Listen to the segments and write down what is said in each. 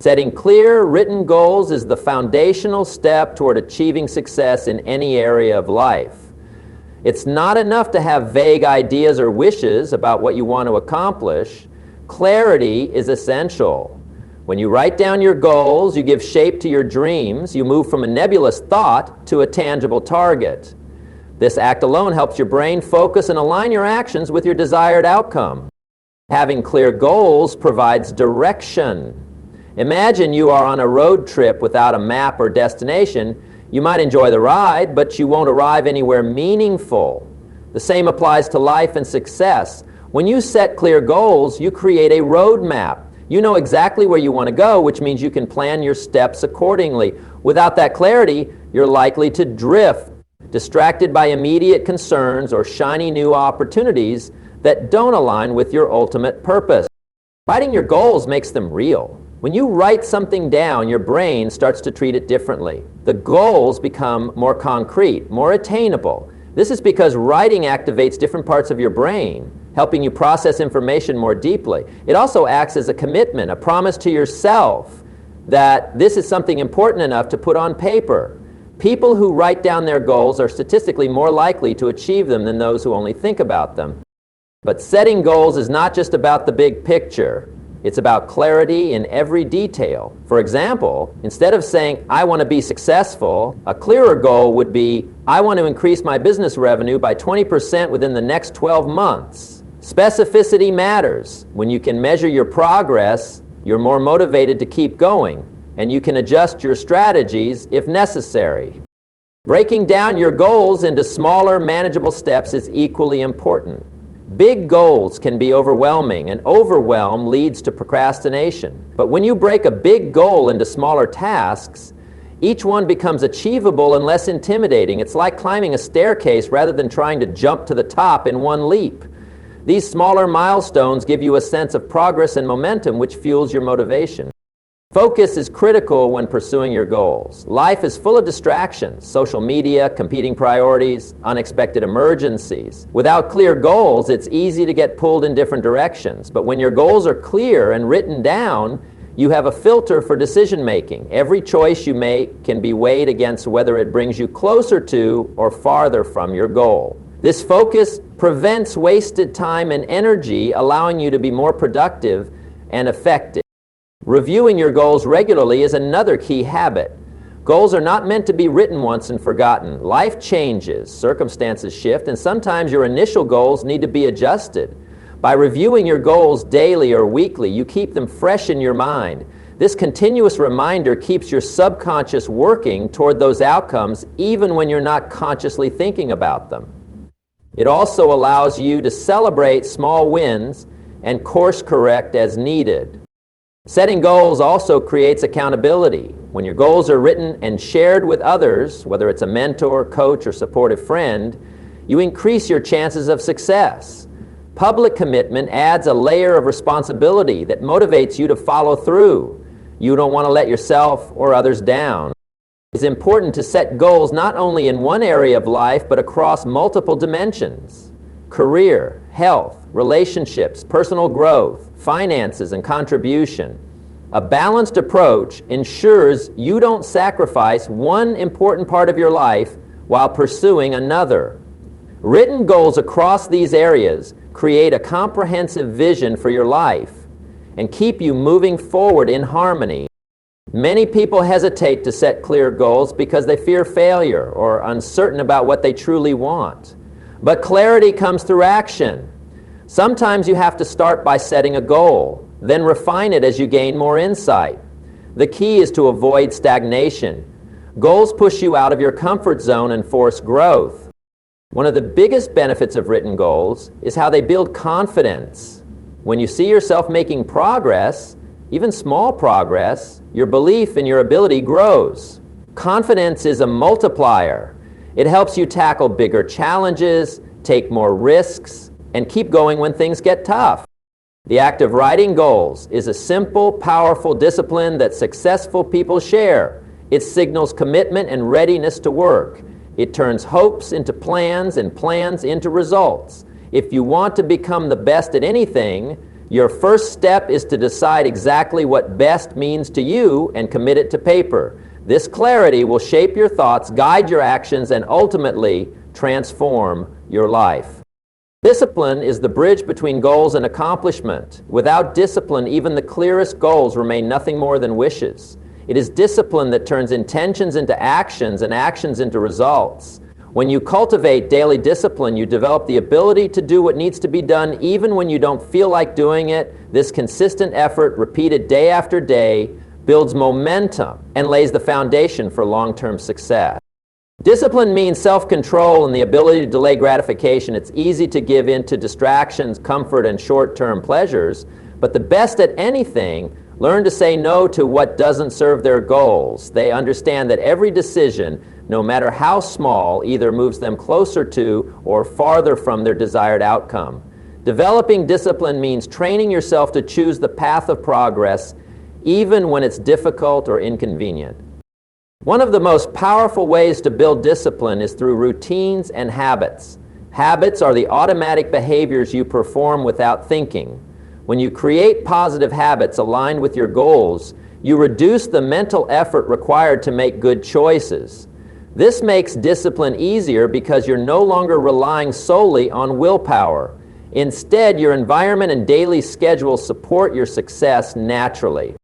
Setting clear, written goals is the foundational step toward achieving success in any area of life. It's not enough to have vague ideas or wishes about what you want to accomplish. Clarity is essential. When you write down your goals, you give shape to your dreams. You move from a nebulous thought to a tangible target. This act alone helps your brain focus and align your actions with your desired outcome. Having clear goals provides direction. Imagine you are on a road trip without a map or destination. You might enjoy the ride, but you won't arrive anywhere meaningful. The same applies to life and success. When you set clear goals, you create a road map. You know exactly where you want to go, which means you can plan your steps accordingly. Without that clarity, you're likely to drift, distracted by immediate concerns or shiny new opportunities that don't align with your ultimate purpose. Writing your goals makes them real. When you write something down, your brain starts to treat it differently. The goals become more concrete, more attainable. This is because writing activates different parts of your brain, helping you process information more deeply. It also acts as a commitment, a promise to yourself that this is something important enough to put on paper. People who write down their goals are statistically more likely to achieve them than those who only think about them. But setting goals is not just about the big picture. It's about clarity in every detail. For example, instead of saying, I want to be successful, a clearer goal would be, I want to increase my business revenue by 20% within the next 12 months. Specificity matters. When you can measure your progress, you're more motivated to keep going, and you can adjust your strategies if necessary. Breaking down your goals into smaller, manageable steps is equally important. Big goals can be overwhelming, and overwhelm leads to procrastination. But when you break a big goal into smaller tasks, each one becomes achievable and less intimidating. It's like climbing a staircase rather than trying to jump to the top in one leap. These smaller milestones give you a sense of progress and momentum, which fuels your motivation. Focus is critical when pursuing your goals. Life is full of distractions, social media, competing priorities, unexpected emergencies. Without clear goals, it's easy to get pulled in different directions. But when your goals are clear and written down, you have a filter for decision making. Every choice you make can be weighed against whether it brings you closer to or farther from your goal. This focus prevents wasted time and energy, allowing you to be more productive and effective. Reviewing your goals regularly is another key habit. Goals are not meant to be written once and forgotten. Life changes, circumstances shift, and sometimes your initial goals need to be adjusted. By reviewing your goals daily or weekly, you keep them fresh in your mind. This continuous reminder keeps your subconscious working toward those outcomes even when you're not consciously thinking about them. It also allows you to celebrate small wins and course correct as needed. Setting goals also creates accountability. When your goals are written and shared with others, whether it's a mentor, coach, or supportive friend, you increase your chances of success. Public commitment adds a layer of responsibility that motivates you to follow through. You don't want to let yourself or others down. It's important to set goals not only in one area of life, but across multiple dimensions: career, health, relationships, personal growth, finances, and contribution. A balanced approach ensures you don't sacrifice one important part of your life while pursuing another. Written goals across these areas create a comprehensive vision for your life and keep you moving forward in harmony. Many people hesitate to set clear goals because they fear failure or are uncertain about what they truly want. But clarity comes through action. Sometimes you have to start by setting a goal, then refine it as you gain more insight. The key is to avoid stagnation. Goals push you out of your comfort zone and force growth. One of the biggest benefits of written goals is how they build confidence. When you see yourself making progress, even small progress, your belief in your ability grows. Confidence is a multiplier. It helps you tackle bigger challenges, take more risks, and keep going when things get tough. The act of writing goals is a simple, powerful discipline that successful people share. It signals commitment and readiness to work. It turns hopes into plans and plans into results. If you want to become the best at anything, Your first step is to decide exactly what best means to you and commit it to paper. This clarity will shape your thoughts, guide your actions, and ultimately transform your life. Discipline is the bridge between goals and accomplishment. Without discipline, even the clearest goals remain nothing more than wishes. It is discipline that turns intentions into actions and actions into results. When you cultivate daily discipline, you develop the ability to do what needs to be done even when you don't feel like doing it. This consistent effort, repeated day after day, builds momentum and lays the foundation for long-term success. Discipline means self-control and the ability to delay gratification. It's easy to give in to distractions, comfort, and short-term pleasures, but the best at anything learn to say no to what doesn't serve their goals. They understand that every decision, no matter how small, either moves them closer to or farther from their desired outcome. Developing discipline means training yourself to choose the path of progress, even when it's difficult or inconvenient. One of the most powerful ways to build discipline is through routines and habits. Habits are the automatic behaviors you perform without thinking. When you create positive habits aligned with your goals, you reduce the mental effort required to make good choices. This makes discipline easier because you're no longer relying solely on willpower. Instead, your environment and daily schedule support your success naturally.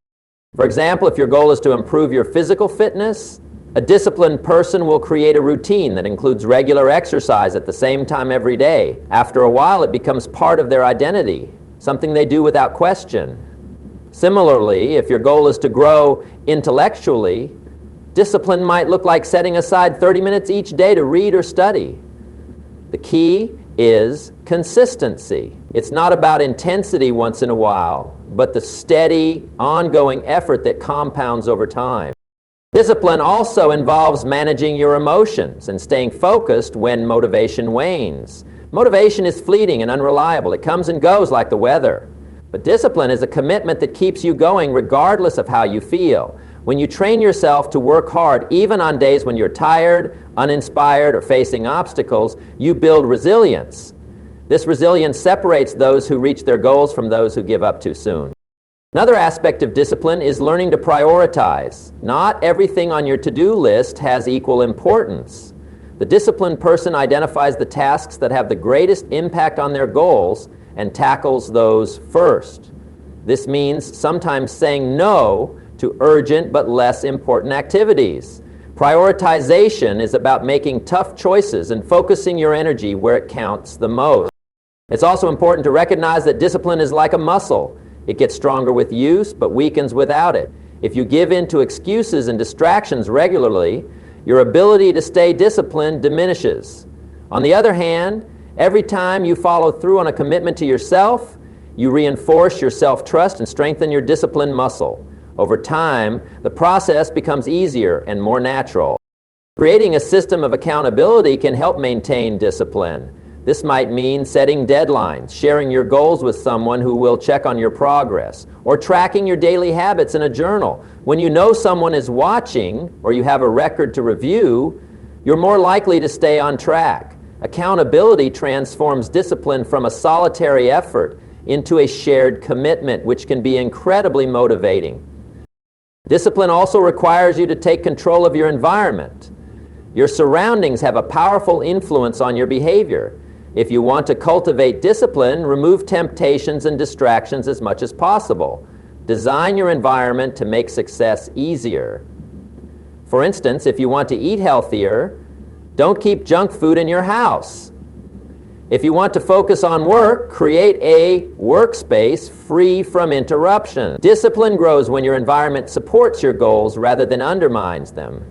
For example, if your goal is to improve your physical fitness, a disciplined person will create a routine that includes regular exercise at the same time every day. After a while, it becomes part of their identity, something they do without question. Similarly, if your goal is to grow intellectually, discipline might look like setting aside 30 minutes each day to read or study. The key is consistency. It's not about intensity once in a while, but the steady, ongoing effort that compounds over time. Discipline also involves managing your emotions and staying focused when motivation wanes. Motivation is fleeting and unreliable. It comes and goes like the weather. But discipline is a commitment that keeps you going regardless of how you feel. When you train yourself to work hard, even on days when you're tired, uninspired, or facing obstacles, you build resilience. This resilience separates those who reach their goals from those who give up too soon. Another aspect of discipline is learning to prioritize. Not everything on your to-do list has equal importance. The disciplined person identifies the tasks that have the greatest impact on their goals and tackles those first. This means sometimes saying no to urgent but less important activities. Prioritization is about making tough choices and focusing your energy where it counts the most. It's also important to recognize that discipline is like a muscle. It gets stronger with use, but weakens without it. If you give in to excuses and distractions regularly, your ability to stay disciplined diminishes. On the other hand, every time you follow through on a commitment to yourself, you reinforce your self-trust and strengthen your discipline muscle. Over time, the process becomes easier and more natural. Creating a system of accountability can help maintain discipline. This might mean setting deadlines, sharing your goals with someone who will check on your progress, or tracking your daily habits in a journal. When you know someone is watching, or you have a record to review, you're more likely to stay on track. Accountability transforms discipline from a solitary effort into a shared commitment, which can be incredibly motivating. Discipline also requires you to take control of your environment. Your surroundings have a powerful influence on your behavior. If you want to cultivate discipline, remove temptations and distractions as much as possible. Design your environment to make success easier. For instance, if you want to eat healthier, don't keep junk food in your house. If you want to focus on work, create a workspace free from interruption. Discipline grows when your environment supports your goals rather than undermines them.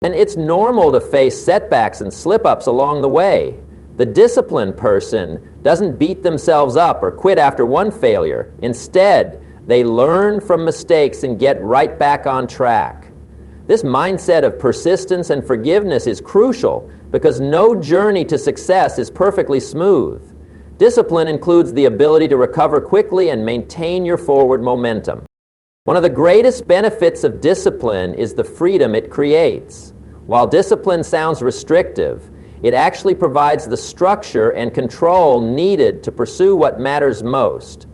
And it's normal to face setbacks and slip-ups along the way. The disciplined person doesn't beat themselves up or quit after one failure. Instead, they learn from mistakes and get right back on track. This mindset of persistence and forgiveness is crucial because no journey to success is perfectly smooth. Discipline includes the ability to recover quickly and maintain your forward momentum. One of the greatest benefits of discipline is the freedom it creates. While discipline sounds restrictive, it actually provides the structure and control needed to pursue what matters most.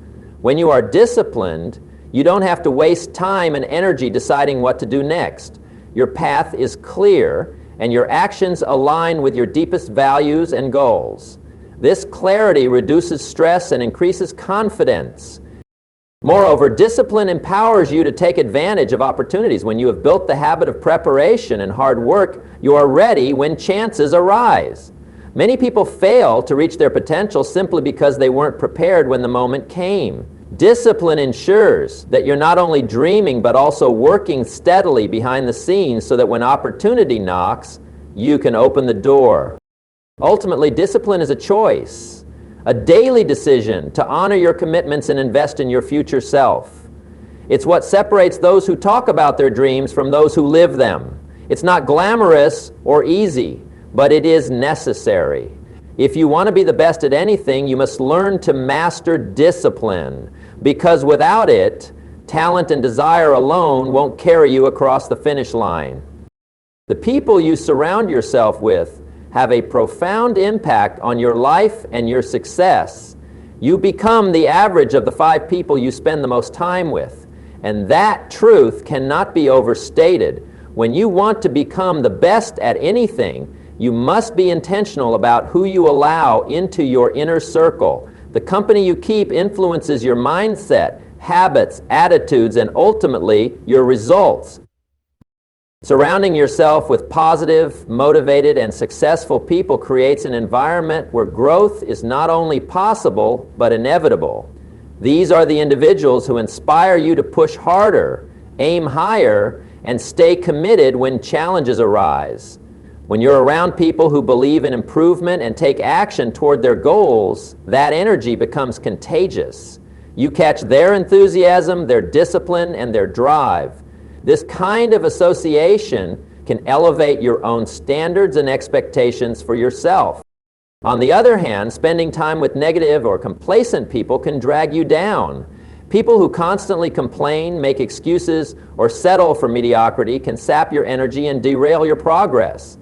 When you are disciplined, you don't have to waste time and energy deciding what to do next. Your path is clear, and your actions align with your deepest values and goals. This clarity reduces stress and increases confidence. Moreover, discipline empowers you to take advantage of opportunities. When you have built the habit of preparation and hard work, you are ready when chances arise. Many people fail to reach their potential simply because they weren't prepared when the moment came. Discipline ensures that you're not only dreaming but also working steadily behind the scenes so that when opportunity knocks, you can open the door. Ultimately, discipline is a choice, a daily decision to honor your commitments and invest in your future self. It's what separates those who talk about their dreams from those who live them. It's not glamorous or easy, but it is necessary. If you want to be the best at anything, you must learn to master discipline, because without it, talent and desire alone won't carry you across the finish line. The people you surround yourself with have a profound impact on your life and your success. You become the average of the 5 people you spend the most time with, and that truth cannot be overstated. When you want to become the best at anything, you must be intentional about who you allow into your inner circle. The company you keep influences your mindset, habits, attitudes, and ultimately your results. Surrounding yourself with positive, motivated, and successful people creates an environment where growth is not only possible, but inevitable. These are the individuals who inspire you to push harder, aim higher, and stay committed when challenges arise. When you're around people who believe in improvement and take action toward their goals, that energy becomes contagious. You catch their enthusiasm, their discipline, and their drive. This kind of association can elevate your own standards and expectations for yourself. On the other hand, spending time with negative or complacent people can drag you down. People who constantly complain, make excuses, or settle for mediocrity can sap your energy and derail your progress.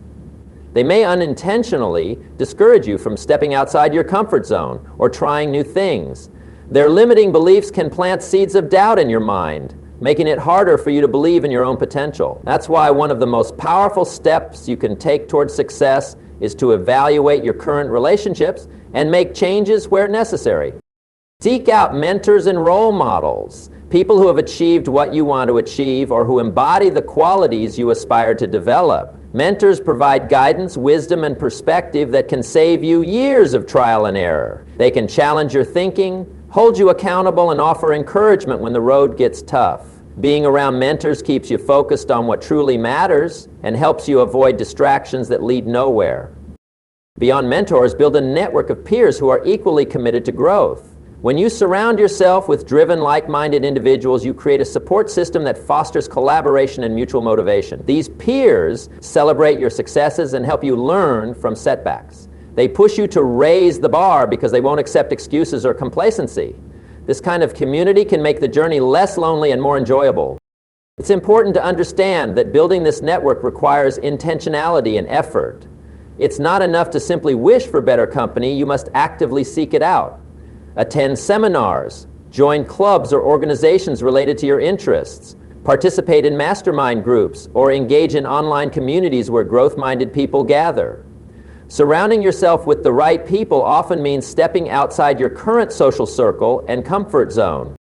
They may unintentionally discourage you from stepping outside your comfort zone or trying new things. Their limiting beliefs can plant seeds of doubt in your mind, making it harder for you to believe in your own potential. That's why one of the most powerful steps you can take toward success is to evaluate your current relationships and make changes where necessary. Seek out mentors and role models, people who have achieved what you want to achieve or who embody the qualities you aspire to develop. Mentors provide guidance, wisdom, and perspective that can save you years of trial and error. They can challenge your thinking, hold you accountable, and offer encouragement when the road gets tough. Being around mentors keeps you focused on what truly matters and helps you avoid distractions that lead nowhere. Beyond mentors, build a network of peers who are equally committed to growth. When you surround yourself with driven, like-minded individuals, you create a support system that fosters collaboration and mutual motivation. These peers celebrate your successes and help you learn from setbacks. They push you to raise the bar because they won't accept excuses or complacency. This kind of community can make the journey less lonely and more enjoyable. It's important to understand that building this network requires intentionality and effort. It's not enough to simply wish for better company, you must actively seek it out. Attend seminars, join clubs or organizations related to your interests, participate in mastermind groups, or engage in online communities where growth-minded people gather. Surrounding yourself with the right people often means stepping outside your current social circle and comfort zone.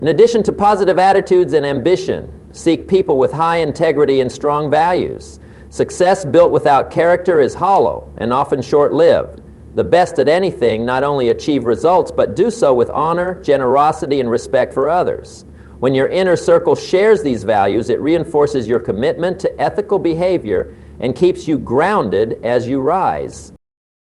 In addition to positive attitudes and ambition, seek people with high integrity and strong values. Success built without character is hollow and often short-lived. The best at anything not only achieve results, but do so with honor, generosity, and respect for others. When your inner circle shares these values, it reinforces your commitment to ethical behavior and keeps you grounded as you rise.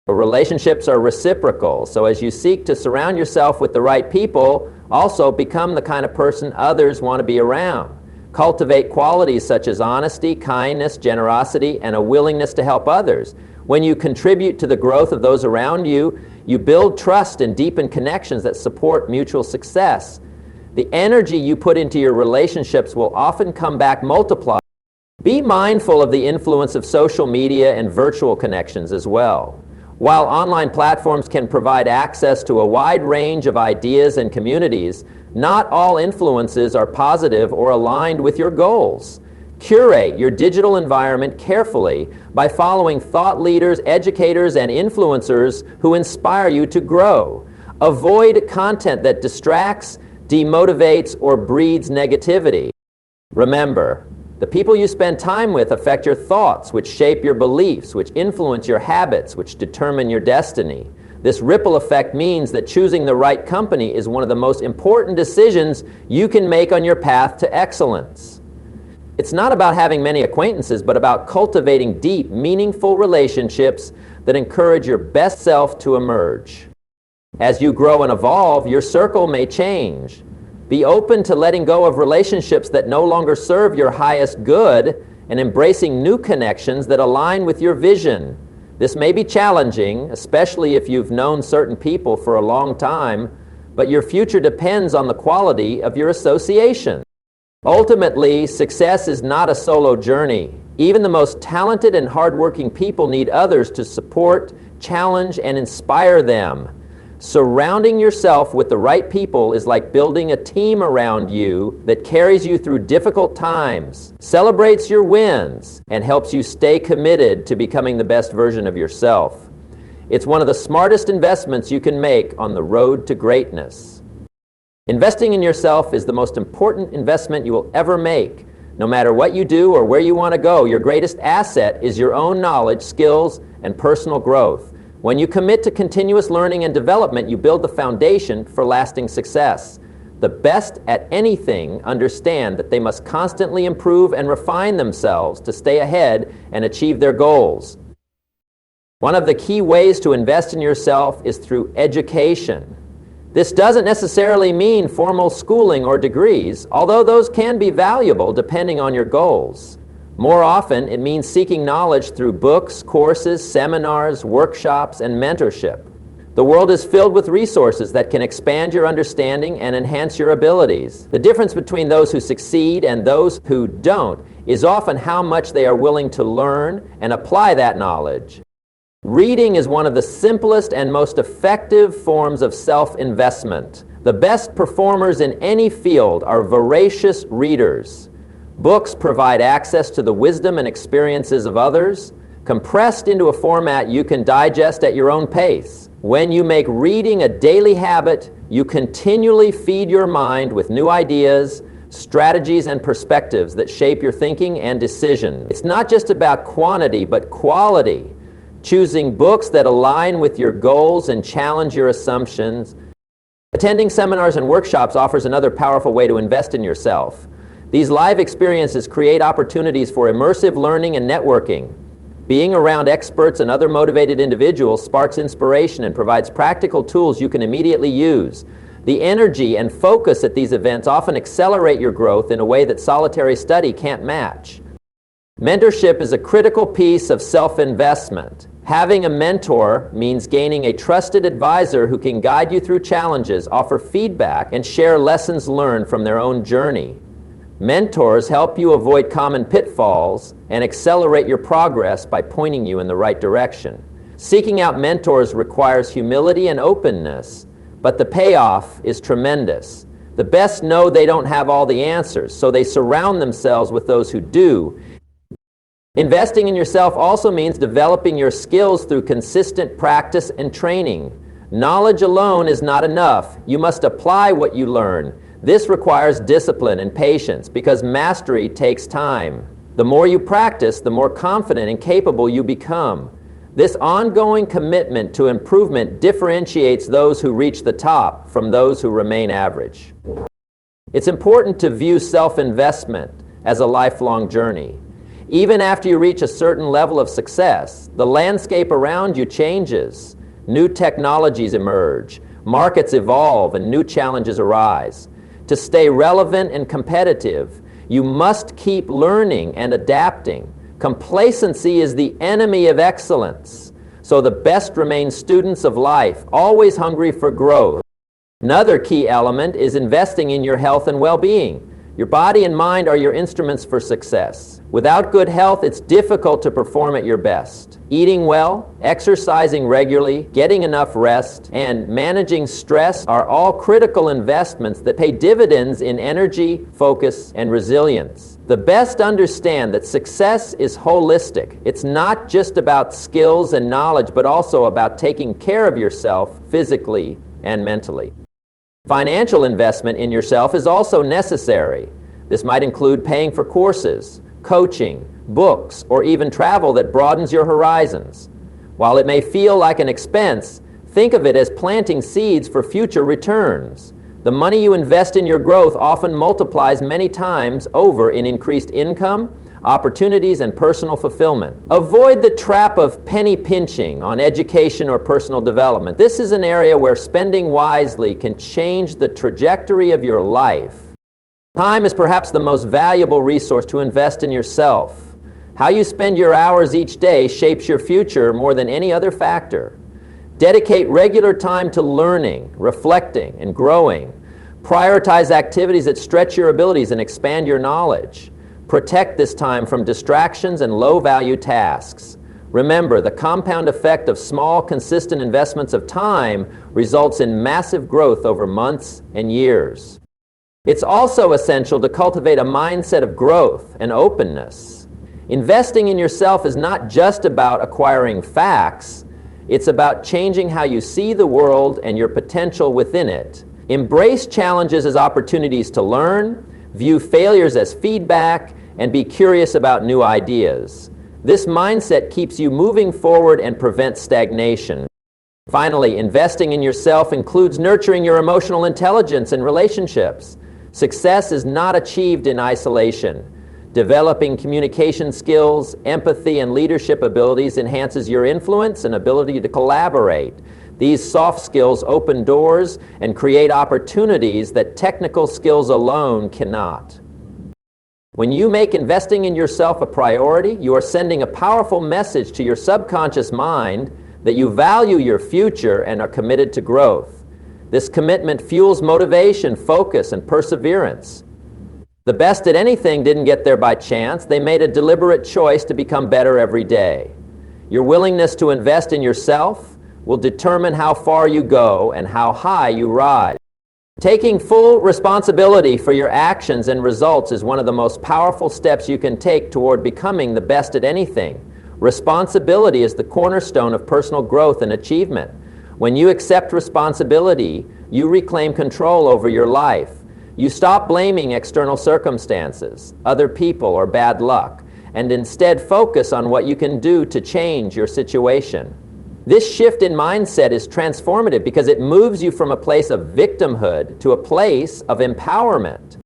But relationships are reciprocal, so as you seek to surround yourself with the right people, also become the kind of person others want to be around. Cultivate qualities such as honesty, kindness, generosity, and a willingness to help others. When you contribute to the growth of those around you, you build trust and deepen connections that support mutual success. The energy you put into your relationships will often come back multiplied. Be mindful of the influence of social media and virtual connections as well. While online platforms can provide access to a wide range of ideas and communities, not all influences are positive or aligned with your goals. Curate your digital environment carefully by following thought leaders, educators, and influencers who inspire you to grow. Avoid content that distracts, demotivates, or breeds negativity. Remember, the people you spend time with affect your thoughts, which shape your beliefs, which influence your habits, which determine your destiny. This ripple effect means that choosing the right company is one of the most important decisions you can make on your path to excellence. It's not about having many acquaintances, but about cultivating deep, meaningful relationships that encourage your best self to emerge. As you grow and evolve, your circle may change. Be open to letting go of relationships that no longer serve your highest good and embracing new connections that align with your vision. This may be challenging, especially if you've known certain people for a long time, but your future depends on the quality of your association. Ultimately, success is not a solo journey. Even the most talented and hardworking people need others to support, challenge, and inspire them. Surrounding yourself with the right people is like building a team around you that carries you through difficult times, celebrates your wins, and helps you stay committed to becoming the best version of yourself. It's one of the smartest investments you can make on the road to greatness. Investing in yourself is the most important investment you will ever make. No matter what you do or where you want to go, your greatest asset is your own knowledge, skills, and personal growth. When you commit to continuous learning and development, you build the foundation for lasting success. The best at anything understand that they must constantly improve and refine themselves to stay ahead and achieve their goals. One of the key ways to invest in yourself is through education. This doesn't necessarily mean formal schooling or degrees, although those can be valuable depending on your goals. More often, it means seeking knowledge through books, courses, seminars, workshops, and mentorship. The world is filled with resources that can expand your understanding and enhance your abilities. The difference between those who succeed and those who don't is often how much they are willing to learn and apply that knowledge. Reading is one of the simplest and most effective forms of self-investment. The best performers in any field are voracious readers. Books provide access to the wisdom and experiences of others, compressed into a format you can digest at your own pace. When you make reading a daily habit, you continually feed your mind with new ideas, strategies, and perspectives that shape your thinking and decision. It's not just about quantity, but quality. Choosing books that align with your goals and challenge your assumptions. Attending seminars and workshops offers another powerful way to invest in yourself. These live experiences create opportunities for immersive learning and networking. Being around experts and other motivated individuals sparks inspiration and provides practical tools you can immediately use. The energy and focus at these events often accelerate your growth in a way that solitary study can't match. Mentorship is a critical piece of self-investment. Having a mentor means gaining a trusted advisor who can guide you through challenges, offer feedback, and share lessons learned from their own journey. Mentors help you avoid common pitfalls and accelerate your progress by pointing you in the right direction. Seeking out mentors requires humility and openness, but the payoff is tremendous. The best know they don't have all the answers, so they surround themselves with those who do. Investing in yourself also means developing your skills through consistent practice and training. Knowledge alone is not enough. You must apply what you learn. This requires discipline and patience because mastery takes time. The more you practice, the more confident and capable you become. This ongoing commitment to improvement differentiates those who reach the top from those who remain average. It's important to view self-investment as a lifelong journey. Even after you reach a certain level of success, the landscape around you changes. New technologies emerge, markets evolve, and new challenges arise. To stay relevant and competitive, you must keep learning and adapting. Complacency is the enemy of excellence, so the best remain students of life, always hungry for growth. Another key element is investing in your health and well-being. Your body and mind are your instruments for success. Without good health, it's difficult to perform at your best. Eating well, exercising regularly, getting enough rest, and managing stress are all critical investments that pay dividends in energy, focus, and resilience. The best understand that success is holistic. It's not just about skills and knowledge, but also about taking care of yourself physically and mentally. Financial investment in yourself is also necessary. This might include paying for courses, coaching, books, or even travel that broadens your horizons. While it may feel like an expense, think of it as planting seeds for future returns. The money you invest in your growth often multiplies many times over in increased income, opportunities, and personal fulfillment. Avoid the trap of penny pinching on education or personal development. This is an area where spending wisely can change the trajectory of your life. Time is perhaps the most valuable resource to invest in yourself. How you spend your hours each day shapes your future more than any other factor. Dedicate regular time to learning, reflecting, and growing. Prioritize activities that stretch your abilities and expand your knowledge. Protect this time from distractions and low-value tasks. Remember, the compound effect of small, consistent investments of time results in massive growth over months and years. It's also essential to cultivate a mindset of growth and openness. Investing in yourself is not just about acquiring facts. It's about changing how you see the world and your potential within it. Embrace challenges as opportunities to learn, view failures as feedback, and be curious about new ideas. This mindset keeps you moving forward and prevents stagnation. Finally, investing in yourself includes nurturing your emotional intelligence and relationships. Success is not achieved in isolation. Developing communication skills, empathy, and leadership abilities enhances your influence and ability to collaborate. These soft skills open doors and create opportunities that technical skills alone cannot. When you make investing in yourself a priority, you are sending a powerful message to your subconscious mind that you value your future and are committed to growth. This commitment fuels motivation, focus, and perseverance. The best at anything didn't get there by chance. They made a deliberate choice to become better every day. Your willingness to invest in yourself will determine how far you go and how high you rise. Taking full responsibility for your actions and results is one of the most powerful steps you can take toward becoming the best at anything. Responsibility is the cornerstone of personal growth and achievement. When you accept responsibility, you reclaim control over your life. You stop blaming external circumstances, other people, or bad luck, and instead focus on what you can do to change your situation. This shift in mindset is transformative because it moves you from a place of victimhood to a place of empowerment.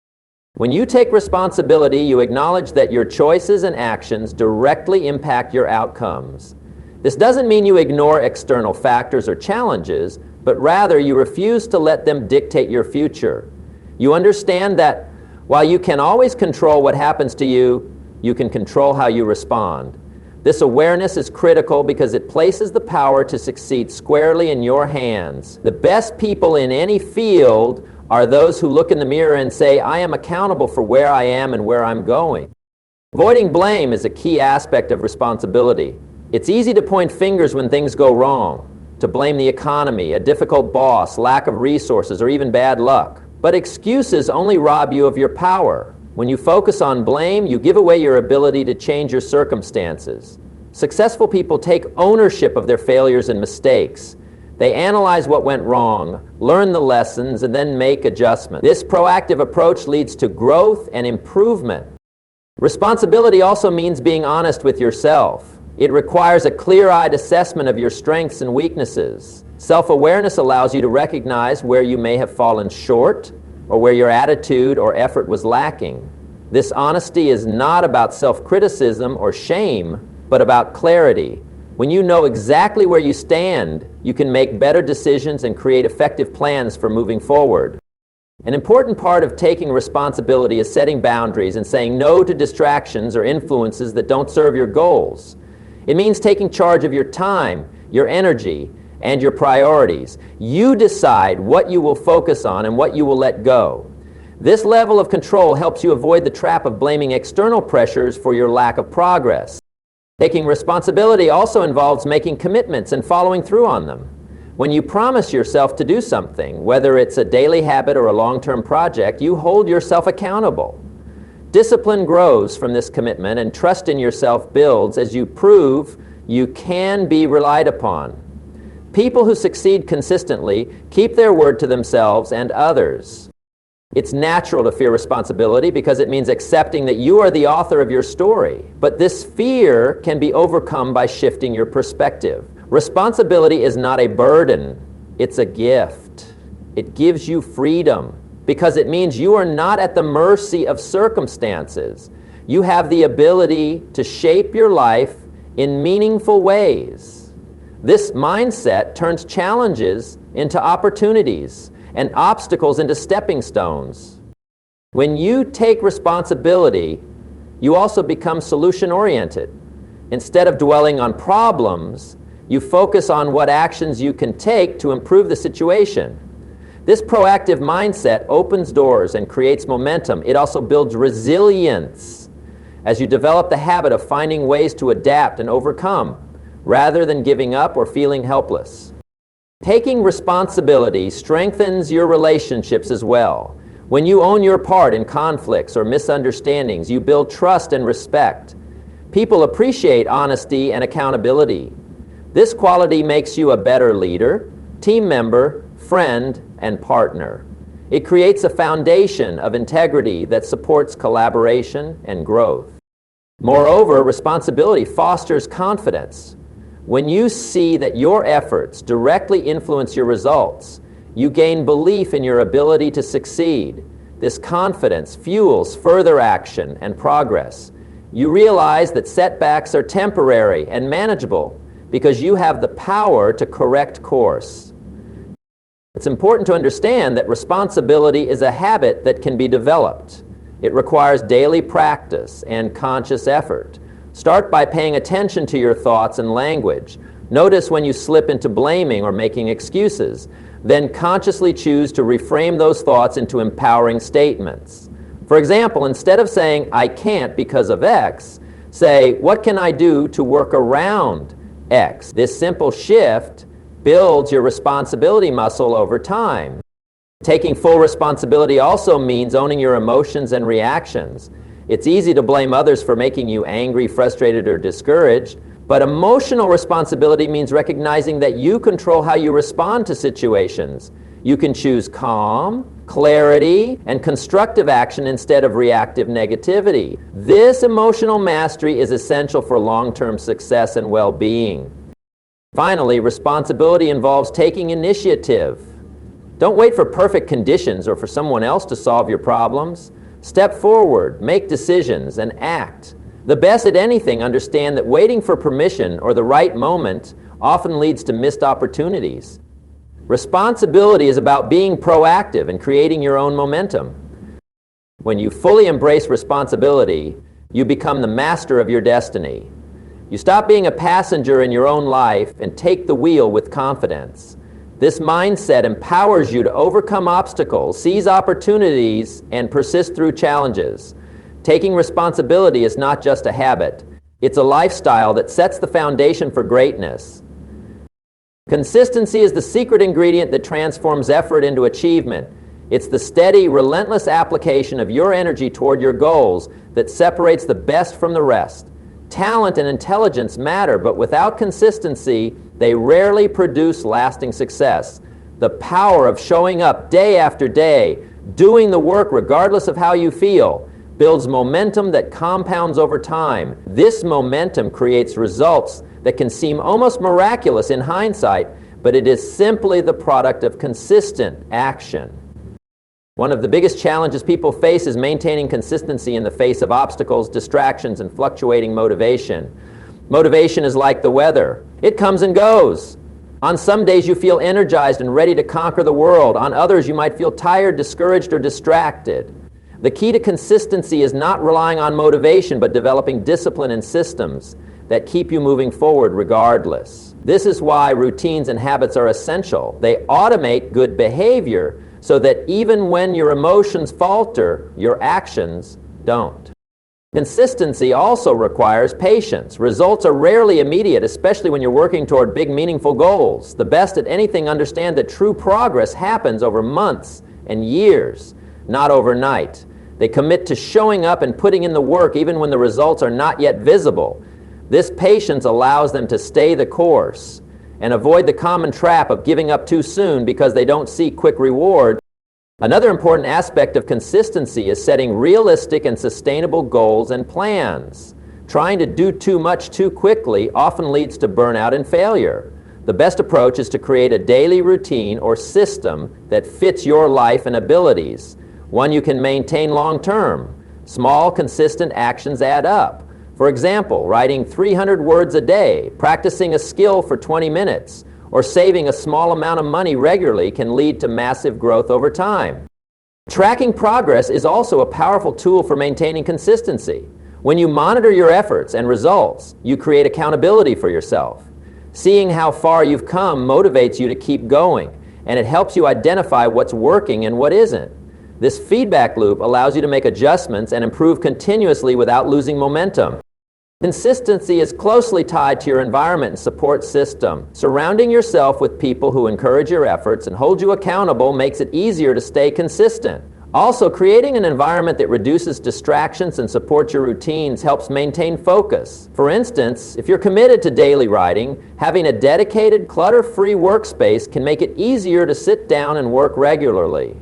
When you take responsibility, you acknowledge that your choices and actions directly impact your outcomes. This doesn't mean you ignore external factors or challenges, but rather you refuse to let them dictate your future. You understand that while you can always control what happens to you, you can control how you respond. This awareness is critical because it places the power to succeed squarely in your hands. The best people in any field are those who look in the mirror and say, I am accountable for where I am and where I'm going. Avoiding blame is a key aspect of responsibility. It's easy to point fingers when things go wrong, to blame the economy, a difficult boss, lack of resources, or even bad luck. But excuses only rob you of your power. When you focus on blame, you give away your ability to change your circumstances. Successful people take ownership of their failures and mistakes. They analyze what went wrong, learn the lessons, and then make adjustments. This proactive approach leads to growth and improvement. Responsibility also means being honest with yourself. It requires a clear-eyed assessment of your strengths and weaknesses. Self-awareness allows you to recognize where you may have fallen short or where your attitude or effort was lacking. This honesty is not about self-criticism or shame, but about clarity. When you know exactly where you stand, you can make better decisions and create effective plans for moving forward. An important part of taking responsibility is setting boundaries and saying no to distractions or influences that don't serve your goals. It means taking charge of your time, your energy, and your priorities. You decide what you will focus on and what you will let go. This level of control helps you avoid the trap of blaming external pressures for your lack of progress. Taking responsibility also involves making commitments and following through on them. When you promise yourself to do something, whether it's a daily habit or a long-term project, you hold yourself accountable. Discipline grows from this commitment, and trust in yourself builds as you prove you can be relied upon. People who succeed consistently keep their word to themselves and others. It's natural to fear responsibility because it means accepting that you are the author of your story. But this fear can be overcome by shifting your perspective. Responsibility is not a burden, it's a gift. It gives you freedom because it means you are not at the mercy of circumstances. You have the ability to shape your life in meaningful ways. This mindset turns challenges into opportunities and obstacles into stepping stones. When you take responsibility, you also become solution-oriented. Instead of dwelling on problems, you focus on what actions you can take to improve the situation. This proactive mindset opens doors and creates momentum. It also builds resilience as you develop the habit of finding ways to adapt and overcome, rather than giving up or feeling helpless. Taking responsibility strengthens your relationships as well. When you own your part in conflicts or misunderstandings, you build trust and respect. People appreciate honesty and accountability. This quality makes you a better leader, team member, friend, and partner. It creates a foundation of integrity that supports collaboration and growth. Moreover, responsibility fosters confidence. When you see that your efforts directly influence your results, you gain belief in your ability to succeed. This confidence fuels further action and progress. You realize that setbacks are temporary and manageable because you have the power to correct course. It's important to understand that responsibility is a habit that can be developed. It requires daily practice and conscious effort. Start by paying attention to your thoughts and language. Notice when you slip into blaming or making excuses. Then consciously choose to reframe those thoughts into empowering statements. For example, instead of saying, "I can't because of X," say, "What can I do to work around X?" This simple shift builds your responsibility muscle over time. Taking full responsibility also means owning your emotions and reactions. It's easy to blame others for making you angry, frustrated, or discouraged, but emotional responsibility means recognizing that you control how you respond to situations. You can choose calm, clarity, and constructive action instead of reactive negativity. This emotional mastery is essential for long-term success and well-being. Finally, responsibility involves taking initiative. Don't wait for perfect conditions or for someone else to solve your problems. Step forward, make decisions, and act. The best at anything understand that waiting for permission or the right moment often leads to missed opportunities. Responsibility is about being proactive and creating your own momentum. When you fully embrace responsibility, you become the master of your destiny. You stop being a passenger in your own life and take the wheel with confidence. This mindset empowers you to overcome obstacles, seize opportunities, and persist through challenges. Taking responsibility is not just a habit. It's a lifestyle that sets the foundation for greatness. Consistency is the secret ingredient that transforms effort into achievement. It's the steady, relentless application of your energy toward your goals that separates the best from the rest. Talent and intelligence matter, but without consistency, they rarely produce lasting success. The power of showing up day after day, doing the work regardless of how you feel, builds momentum that compounds over time. This momentum creates results that can seem almost miraculous in hindsight, but it is simply the product of consistent action. One of the biggest challenges people face is maintaining consistency in the face of obstacles, distractions, and fluctuating motivation. Motivation is like the weather. It comes and goes. On some days you feel energized and ready to conquer the world. On others you might feel tired, discouraged, or distracted. The key to consistency is not relying on motivation, but developing discipline and systems that keep you moving forward regardless. This is why routines and habits are essential. They automate good behavior, so that even when your emotions falter, your actions don't. Consistency also requires patience. Results are rarely immediate, especially when you're working toward big, meaningful goals. The best at anything understand that true progress happens over months and years, not overnight. They commit to showing up and putting in the work even when the results are not yet visible. This patience allows them to stay the course and avoid the common trap of giving up too soon because they don't see quick reward. Another important aspect of consistency is setting realistic and sustainable goals and plans. Trying to do too much too quickly often leads to burnout and failure. The best approach is to create a daily routine or system that fits your life and abilities, one you can maintain long term. Small, consistent actions add up. For example, writing 300 words a day, practicing a skill for 20 minutes, or saving a small amount of money regularly can lead to massive growth over time. Tracking progress is also a powerful tool for maintaining consistency. When you monitor your efforts and results, you create accountability for yourself. Seeing how far you've come motivates you to keep going, and it helps you identify what's working and what isn't. This feedback loop allows you to make adjustments and improve continuously without losing momentum. Consistency is closely tied to your environment and support system. Surrounding yourself with people who encourage your efforts and hold you accountable makes it easier to stay consistent. Also, creating an environment that reduces distractions and supports your routines helps maintain focus. For instance, if you're committed to daily writing, having a dedicated, clutter-free workspace can make it easier to sit down and work regularly.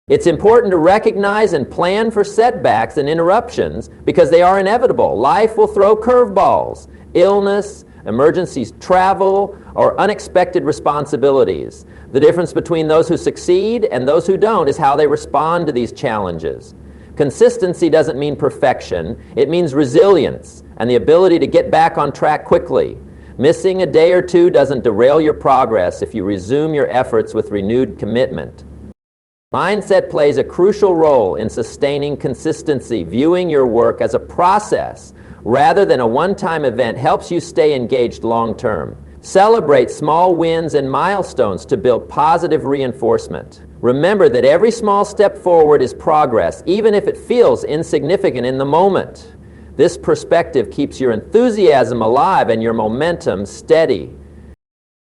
It's important to recognize and plan for setbacks and interruptions because they are inevitable. Life will throw curveballs, illness, emergencies, travel, or unexpected responsibilities. The difference between those who succeed and those who don't is how they respond to these challenges. Consistency doesn't mean perfection. It means resilience and the ability to get back on track quickly. Missing a day or two doesn't derail your progress if you resume your efforts with renewed commitment. Mindset plays a crucial role in sustaining consistency. Viewing your work as a process rather than a one-time event helps you stay engaged long-term. Celebrate small wins and milestones to build positive reinforcement. Remember that every small step forward is progress, even if it feels insignificant in the moment. This perspective keeps your enthusiasm alive and your momentum steady.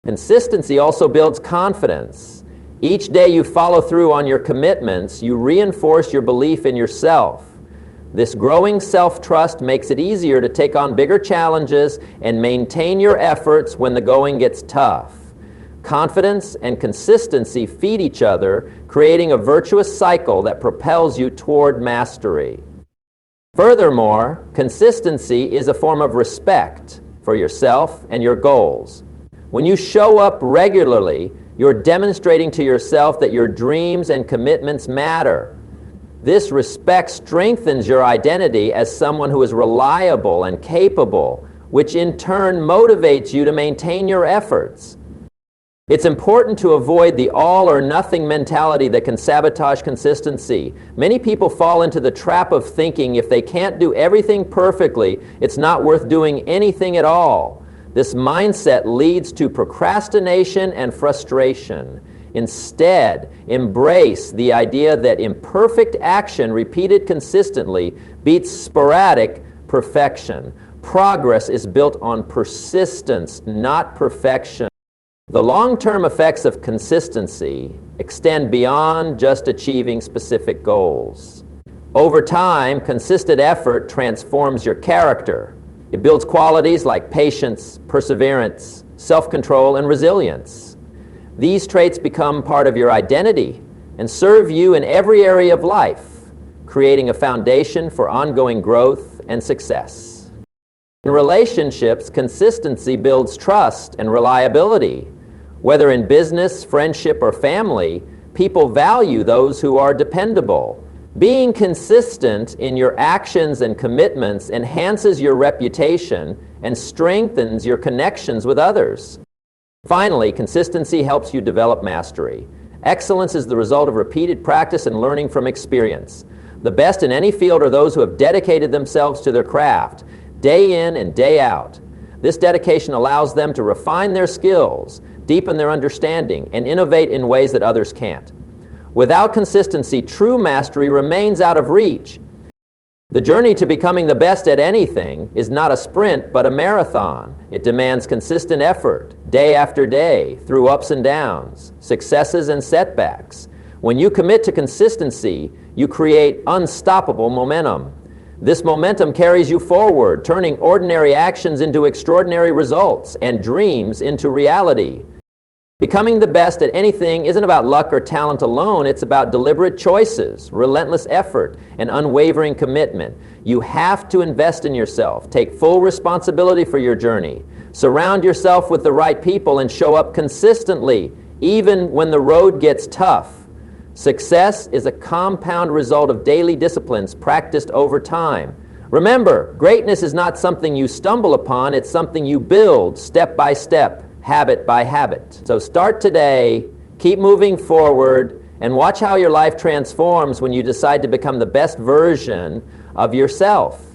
Consistency also builds confidence. Each day you follow through on your commitments, you reinforce your belief in yourself. This growing self-trust makes it easier to take on bigger challenges and maintain your efforts when the going gets tough. Confidence and consistency feed each other, creating a virtuous cycle that propels you toward mastery. Furthermore, consistency is a form of respect for yourself and your goals. When you show up regularly, you're demonstrating to yourself that your dreams and commitments matter. This respect strengthens your identity as someone who is reliable and capable, which in turn motivates you to maintain your efforts. It's important to avoid the all or nothing mentality that can sabotage consistency. Many people fall into the trap of thinking if they can't do everything perfectly, it's not worth doing anything at all. This mindset leads to procrastination and frustration. Instead, embrace the idea that imperfect action repeated consistently beats sporadic perfection. Progress is built on persistence, not perfection. The long-term effects of consistency extend beyond just achieving specific goals. Over time, consistent effort transforms your character. It builds qualities like patience, perseverance, self-control, and resilience. These traits become part of your identity and serve you in every area of life, creating a foundation for ongoing growth and success. In relationships, consistency builds trust and reliability. Whether in business, friendship, or family, people value those who are dependable. Being consistent in your actions and commitments enhances your reputation and strengthens your connections with others. Finally, consistency helps you develop mastery. Excellence is the result of repeated practice and learning from experience. The best in any field are those who have dedicated themselves to their craft, day in and day out. This dedication allows them to refine their skills, deepen their understanding, and innovate in ways that others can't. Without consistency, true mastery remains out of reach. The journey to becoming the best at anything is not a sprint, but a marathon. It demands consistent effort, day after day, through ups and downs, successes and setbacks. When you commit to consistency, you create unstoppable momentum. This momentum carries you forward, turning ordinary actions into extraordinary results and dreams into reality. Becoming the best at anything isn't about luck or talent alone. It's about deliberate choices, relentless effort, and unwavering commitment. You have to invest in yourself, take full responsibility for your journey, surround yourself with the right people, and show up consistently, even when the road gets tough. Success is a compound result of daily disciplines practiced over time. Remember, greatness is not something you stumble upon, it's something you build step by step, habit by habit. So start today, keep moving forward, and watch how your life transforms when you decide to become the best version of yourself.